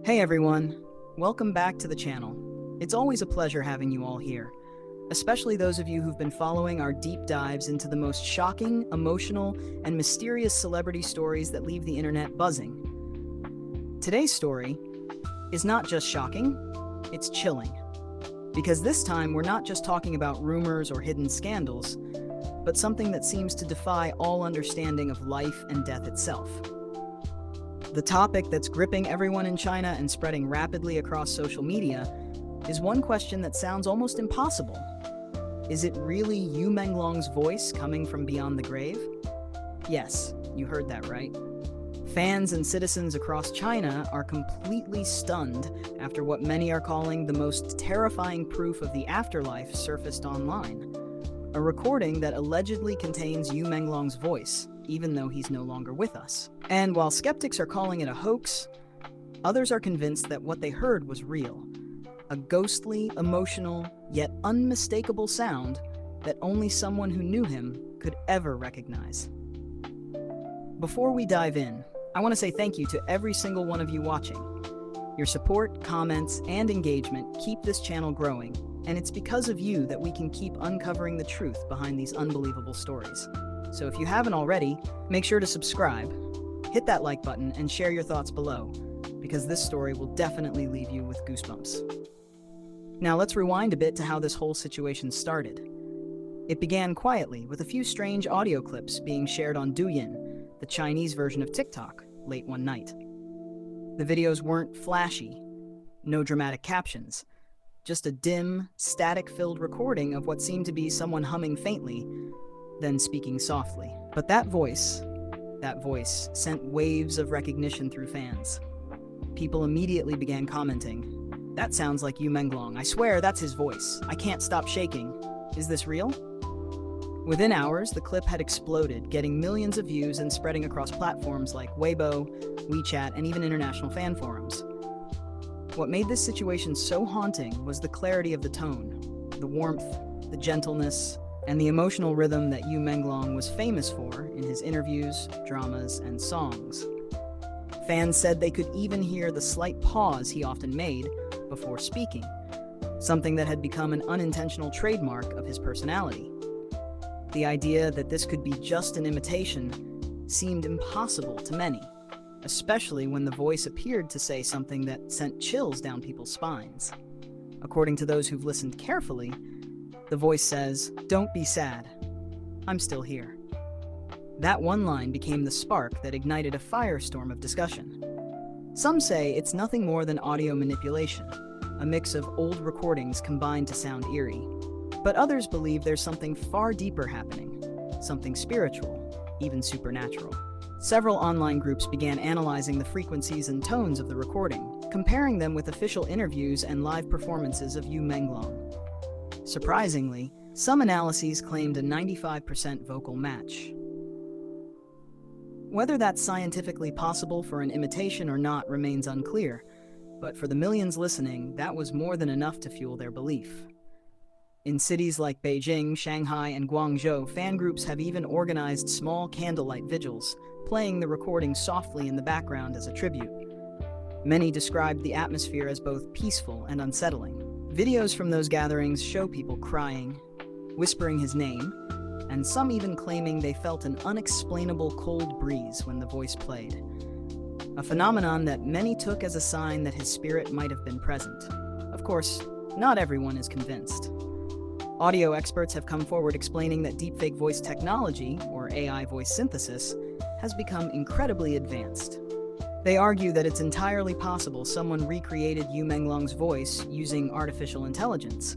Hey everyone, welcome back to the channel. It's always a pleasure having you all here, especially those of you who've been following our deep dives into the most shocking, emotional, and mysterious celebrity stories that leave the internet buzzing. Today's story is not just shocking, it's chilling. Because this time we're not just talking about rumors or hidden scandals, but something that seems to defy all understanding of life and death itself. The topic that's gripping everyone in China and spreading rapidly across social media is one question that sounds almost impossible. Is it really Yu Menglong's voice coming from beyond the grave? Yes, you heard that right. Fans and citizens across China are completely stunned after what many are calling the most terrifying proof of the afterlife surfaced online. A recording that allegedly contains Yu Menglong's voice, even though he's no longer with us. And while skeptics are calling it a hoax, others are convinced that what they heard was real. A ghostly, emotional, yet unmistakable sound that only someone who knew him could ever recognize. Before we dive in, I want to say thank you to every single one of you watching. Your support, comments, and engagement keep this channel growing, and it's because of you that we can keep uncovering the truth behind these unbelievable stories. So if you haven't already, make sure to subscribe, hit that like button, and share your thoughts below, because this story will definitely leave you with goosebumps. Now let's rewind a bit to how this whole situation started. It began quietly with a few strange audio clips being shared on Douyin, the Chinese version of TikTok, late one night. The videos weren't flashy, no dramatic captions, just a dim, static-filled recording of what seemed to be someone humming faintly, then speaking softly. But that voice sent waves of recognition through fans. People immediately began commenting, "That sounds like Yu Menglong. I swear that's his voice. I can't stop shaking. Is this real?" Within hours, the clip had exploded, getting millions of views and spreading across platforms like Weibo, WeChat, and even international fan forums. What made this situation so haunting was the clarity of the tone, the warmth, the gentleness, and the emotional rhythm that Yu Menglong was famous for in his interviews, dramas, and songs. Fans said they could even hear the slight pause he often made before speaking, something that had become an unintentional trademark of his personality. The idea that this could be just an imitation seemed impossible to many, especially when the voice appeared to say something that sent chills down people's spines. According to those who've listened carefully, the voice says, "Don't be sad. I'm still here." That one line became the spark that ignited a firestorm of discussion. Some say it's nothing more than audio manipulation, a mix of old recordings combined to sound eerie. But others believe there's something far deeper happening, something spiritual, even supernatural. Several online groups began analyzing the frequencies and tones of the recording, comparing them with official interviews and live performances of Yu Menglong. Surprisingly, some analyses claimed a 95% vocal match. Whether that's scientifically possible for an imitation or not remains unclear, but for the millions listening, that was more than enough to fuel their belief. In cities like Beijing, Shanghai, and Guangzhou, fan groups have even organized small candlelight vigils, playing the recording softly in the background as a tribute. Many described the atmosphere as both peaceful and unsettling. Videos from those gatherings show people crying, whispering his name, and some even claiming they felt an unexplainable cold breeze when the voice played. A phenomenon that many took as a sign that his spirit might have been present. Of course, not everyone is convinced. Audio experts have come forward explaining that deepfake voice technology, or AI voice synthesis, has become incredibly advanced. They argue that it's entirely possible someone recreated Yu Menglong's voice using artificial intelligence,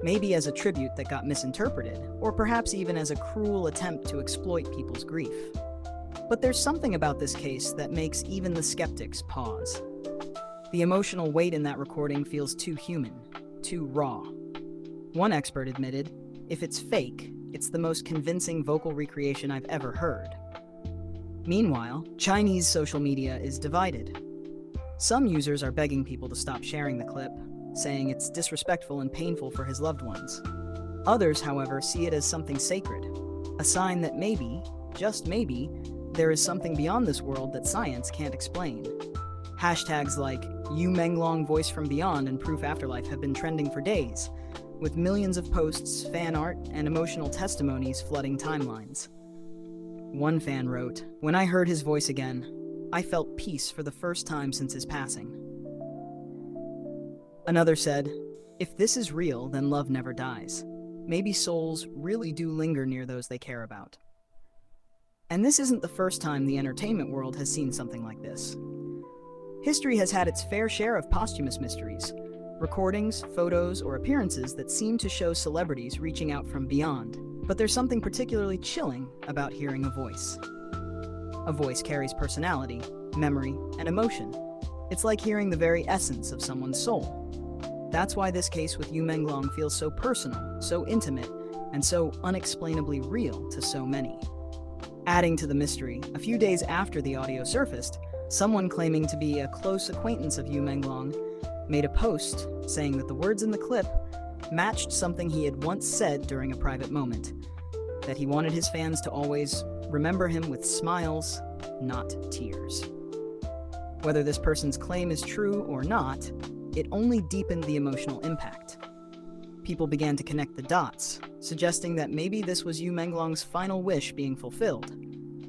maybe as a tribute that got misinterpreted, or perhaps even as a cruel attempt to exploit people's grief. But there's something about this case that makes even the skeptics pause. The emotional weight in that recording feels too human, too raw. One expert admitted, "If it's fake, it's the most convincing vocal recreation I've ever heard." Meanwhile, Chinese social media is divided. Some users are begging people to stop sharing the clip, saying it's disrespectful and painful for his loved ones. Others, however, see it as something sacred, a sign that maybe, just maybe, there is something beyond this world that science can't explain. Hashtags like Menglong Voice from Beyond and Proof Afterlife have been trending for days, with millions of posts, fan art, and emotional testimonies flooding timelines. One fan wrote, "When I heard his voice again, I felt peace for the first time since his passing." Another said, "If this is real, then love never dies. Maybe souls really do linger near those they care about." And this isn't the first time the entertainment world has seen something like this. History has had its fair share of posthumous mysteries, recordings, photos, or appearances that seem to show celebrities reaching out from beyond. But there's something particularly chilling about hearing a voice. A voice carries personality, memory, and emotion. It's like hearing the very essence of someone's soul. That's why this case with Menglong feels so personal, so intimate, and so unexplainably real to so many. Adding to the mystery, a few days after the audio surfaced, someone claiming to be a close acquaintance of Menglong made a post saying that the words in the clip matched something he had once said during a private moment, that he wanted his fans to always remember him with smiles, not tears. Whether this person's claim is true or not, it only deepened the emotional impact. People began to connect the dots, suggesting that maybe this was Menglong's final wish being fulfilled,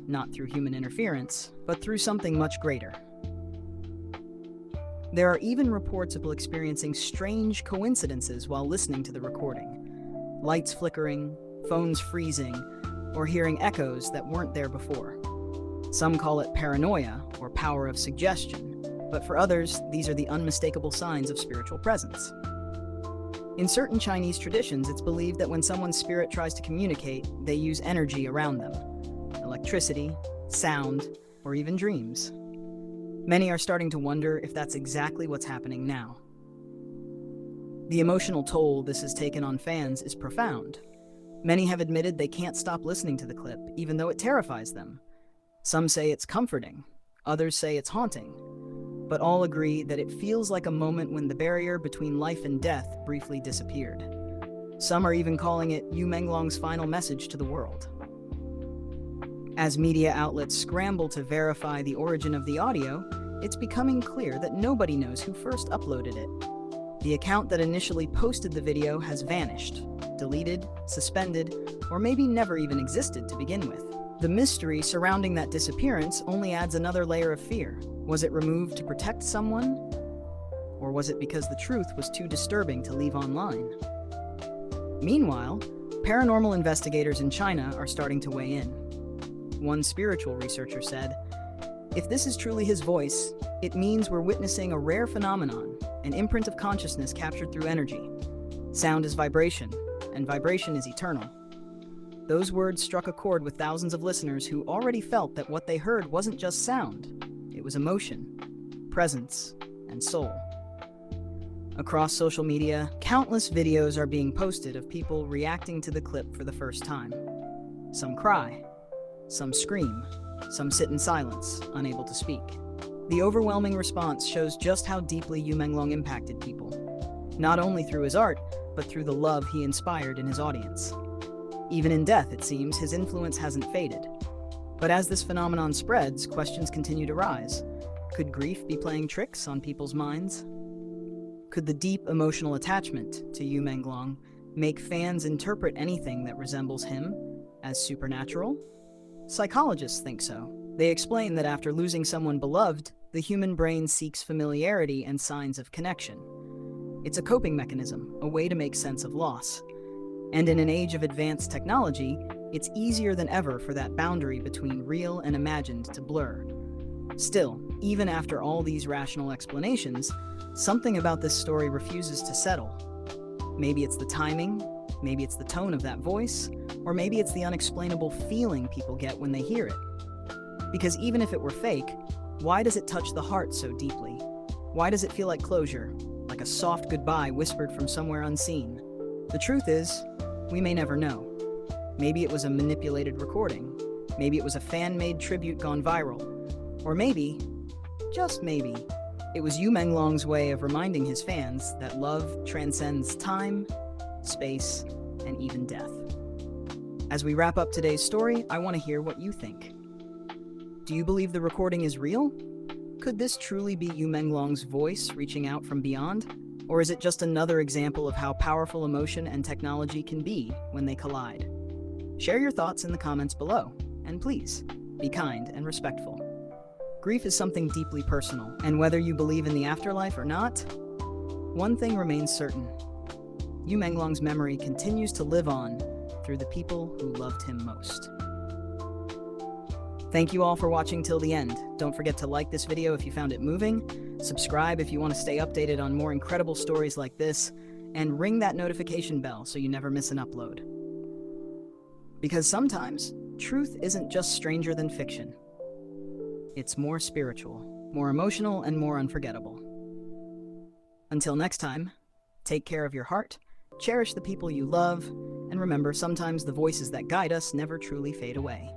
not through human interference, but through something much greater. There are even reports of people experiencing strange coincidences while listening to the recording. Lights flickering, phones freezing, or hearing echoes that weren't there before. Some call it paranoia or power of suggestion, but for others, these are the unmistakable signs of spiritual presence. In certain Chinese traditions, it's believed that when someone's spirit tries to communicate, they use energy around them. Electricity, sound, or even dreams. Many are starting to wonder if that's exactly what's happening now. The emotional toll this has taken on fans is profound. Many have admitted they can't stop listening to the clip, even though it terrifies them. Some say it's comforting, others say it's haunting, but all agree that it feels like a moment when the barrier between life and death briefly disappeared. Some are even calling it Menglong's final message to the world. As media outlets scramble to verify the origin of the audio, it's becoming clear that nobody knows who first uploaded it. The account that initially posted the video has vanished, deleted, suspended, or maybe never even existed to begin with. The mystery surrounding that disappearance only adds another layer of fear. Was it removed to protect someone? Or was it because the truth was too disturbing to leave online? Meanwhile, paranormal investigators in China are starting to weigh in. One spiritual researcher said, "If this is truly his voice, it means we're witnessing a rare phenomenon, an imprint of consciousness captured through energy. Sound is vibration, and vibration is eternal." Those words struck a chord with thousands of listeners who already felt that what they heard wasn't just sound, it was emotion, presence, and soul. Across social media, countless videos are being posted of people reacting to the clip for the first time. Some cry, some scream, some sit in silence, unable to speak. The overwhelming response shows just how deeply Menglong impacted people, not only through his art, but through the love he inspired in his audience. Even in death, it seems, his influence hasn't faded. But as this phenomenon spreads, questions continue to rise. Could grief be playing tricks on people's minds? Could the deep emotional attachment to Menglong make fans interpret anything that resembles him as supernatural? Psychologists think so. They explain that after losing someone beloved, the human brain seeks familiarity and signs of connection. It's a coping mechanism, a way to make sense of loss. And in an age of advanced technology, it's easier than ever for that boundary between real and imagined to blur. Still, even after all these rational explanations, something about this story refuses to settle. Maybe it's the timing, maybe it's the tone of that voice, or maybe it's the unexplainable feeling people get when they hear it. Because even if it were fake, why does it touch the heart so deeply? Why does it feel like closure, like a soft goodbye whispered from somewhere unseen? The truth is, we may never know. Maybe it was a manipulated recording. Maybe it was a fan-made tribute gone viral. Or maybe, just maybe, it was Menglong's way of reminding his fans that love transcends time, space, and even death. As we wrap up today's story, I want to hear what you think. Do you believe the recording is real? Could this truly be Menglong's voice reaching out from beyond? Or is it just another example of how powerful emotion and technology can be when they collide? Share your thoughts in the comments below, and please, be kind and respectful. Grief is something deeply personal, and whether you believe in the afterlife or not, one thing remains certain. Menglong's memory continues to live on through the people who loved him most. Thank you all for watching till the end. Don't forget to like this video if you found it moving, subscribe if you want to stay updated on more incredible stories like this, and ring that notification bell so you never miss an upload. Because sometimes, truth isn't just stranger than fiction. It's more spiritual, more emotional, and more unforgettable. Until next time, take care of your heart, cherish the people you love, and remember, sometimes the voices that guide us never truly fade away.